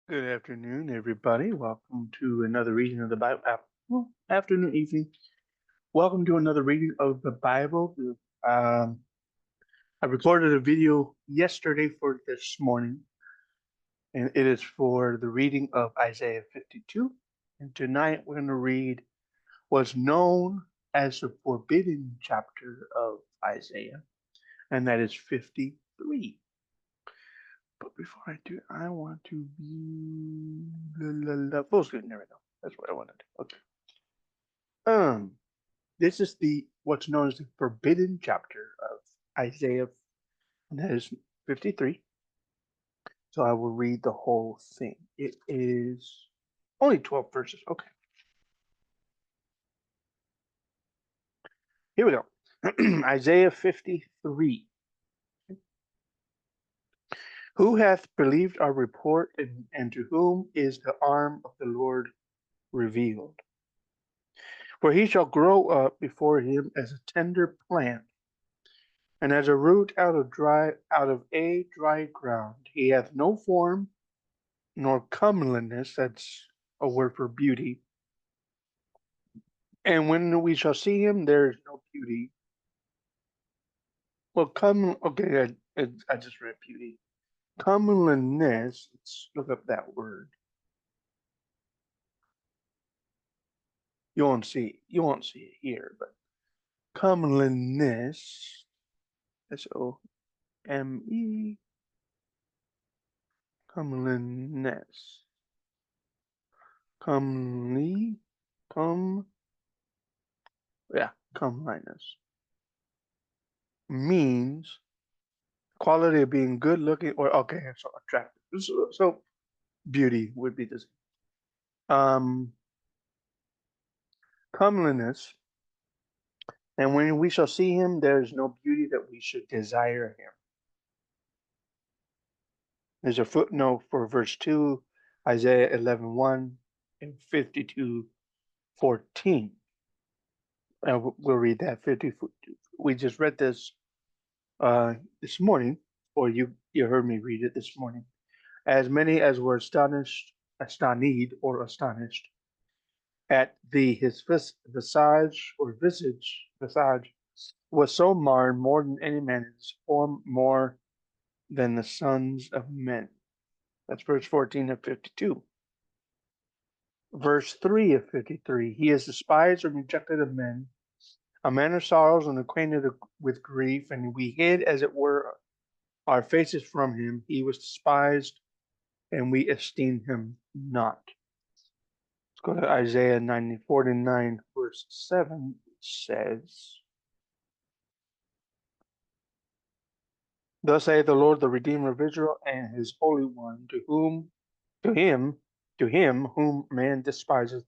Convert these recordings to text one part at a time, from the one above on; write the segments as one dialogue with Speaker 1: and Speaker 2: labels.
Speaker 1: Good afternoon, everybody. Welcome to another reading of the Bible. Afternoon, evening. Welcome to another reading of the Bible. Um, I recorded a video yesterday for this morning, and it is for the reading of Isaiah 52. And tonight we're going to read what's known as the forbidden chapter of Isaiah, and that is 53. But before I do, I want to be full screen. There we go. That's what I wanted. Okay. Um, this is the what's known as the forbidden chapter of Isaiah, and that is 53. So I will read the whole thing. It is only 12 verses. Okay, here we go. Isaiah 53. Who hath believed our report, and to whom is the arm of the Lord revealed? For he shall grow up before him as a tender plant, and as a root out of a dry ground. He hath no form nor comeliness, that's a word for beauty. And when we shall see him, there is no beauty. Well, okay, I just read beauty. Comeliness, let's look up that word. You won't see it here, but comeliness, SOME, comeliness, comely, come, yeah, comeliness means quality of being good looking or okay, so attractive. So beauty would be the same. Um, comeliness, and when we shall see him, there is no beauty that we should desire him. There's a footnote for verse 2, Isaiah 11:1 and 52:14. And we'll read that 50. We just read this this morning, or you heard me read it this morning. As many as were astonished at his visage was so marred more than any man in his form, more than the sons of men. That's verse 14 of 52. Verse 3 of 53. He is despised and rejected of men, a man of sorrows and acquainted with grief, and we hid, as it were, our faces from him. He was despised, and we esteemed him not. Let's go to Isaiah 49, verse 7, which says, Thus saith the Lord, the Redeemer of Israel, and his Holy One, to him, to him whom man despiseth,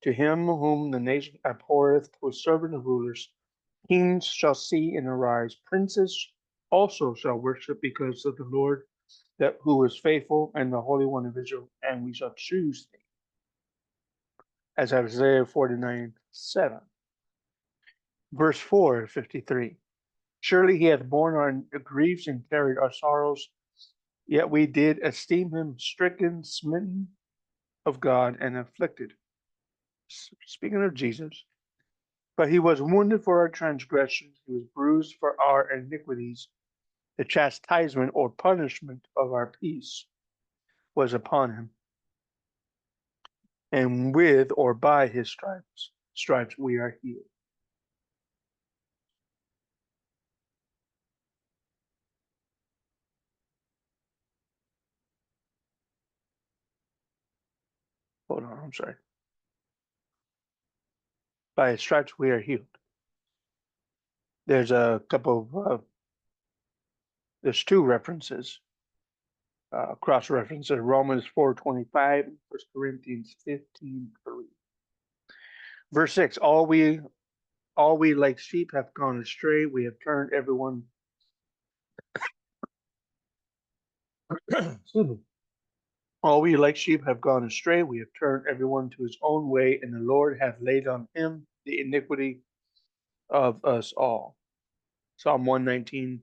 Speaker 1: to him whom the nation abhorreth, whose servant and rulers, kings shall see and arise, princes also shall worship, because of the Lord that who is faithful, and the Holy One of Israel, and we shall choose thee. As Isaiah 49:7. Verse 4, 53. Surely he hath borne our griefs and carried our sorrows, yet we did esteem him stricken, smitten of God, and afflicted. Speaking of Jesus, but he was wounded for our transgressions, he was bruised for our iniquities. The chastisement or punishment of our peace was upon him, and with or by his stripes we are healed. Hold on, I'm sorry. By his stripes we are healed. There's a couple of there's two references, cross references: Romans 4:25, 1 Corinthians 15:3. Verse 6: all we like sheep have gone astray; we have turned everyone. Excuse me. All we like sheep have gone astray; we have turned everyone to his own way, and the Lord hath laid on him the iniquity of us all. Psalm 119,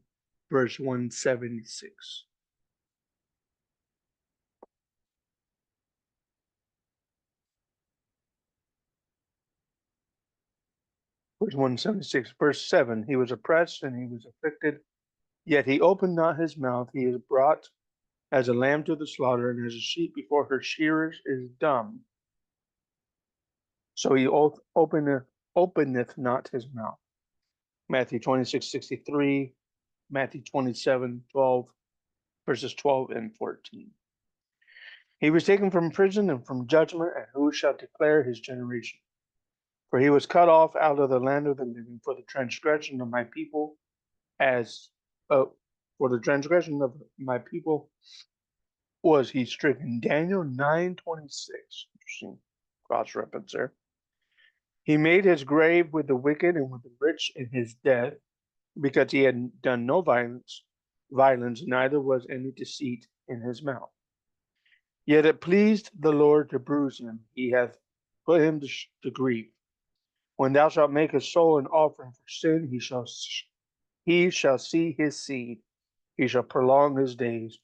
Speaker 1: verse 176. Verse 176. Verse 7. He was oppressed and he was afflicted, yet he opened not his mouth. He is brought as a lamb to the slaughter, and as a sheep before her shearers is dumb. So he openeth not his mouth. Matthew 26:63, Matthew 27:12, verses 12 and 14. He was taken from prison and from judgment, and who shall declare his generation? For he was cut off out of the land of the living. For the transgression of my people, as for the transgression of my people was he stricken. Daniel 9:26. Interesting cross reference there. He made his grave with the wicked and with the rich in his death, because he had done no violence, neither was any deceit in his mouth. Yet it pleased the Lord to bruise him; he hath put him to grief. When thou shalt make a soul an offering for sin, he shall see his seed, he shall prolong his days,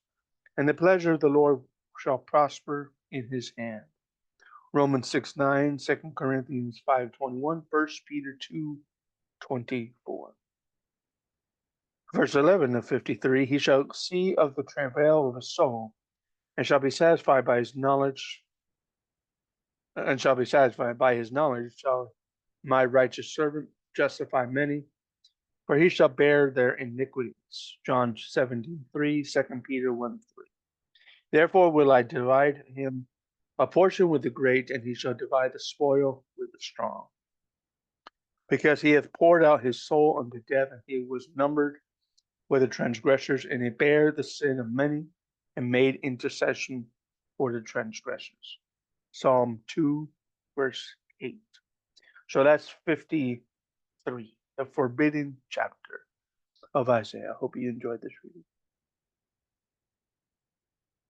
Speaker 1: and the pleasure of the Lord shall prosper in his hand. Romans 6:9, 2 Corinthians 5:21, 1 Peter 2:24. Verse 11 of 53, he shall see of the travail of his soul, and shall be satisfied by his knowledge, shall my righteous servant justify many, for he shall bear their iniquities. John 17:3, 2 Peter 1:3. Therefore will I divide him a portion with the great, and he shall divide the spoil with the strong. Because he hath poured out his soul unto death, and he was numbered with the transgressors, and he bare the sin of many, and made intercession for the transgressors. Psalm 2, verse 8. So that's 53, the forbidden chapter of Isaiah. I hope you enjoyed this reading.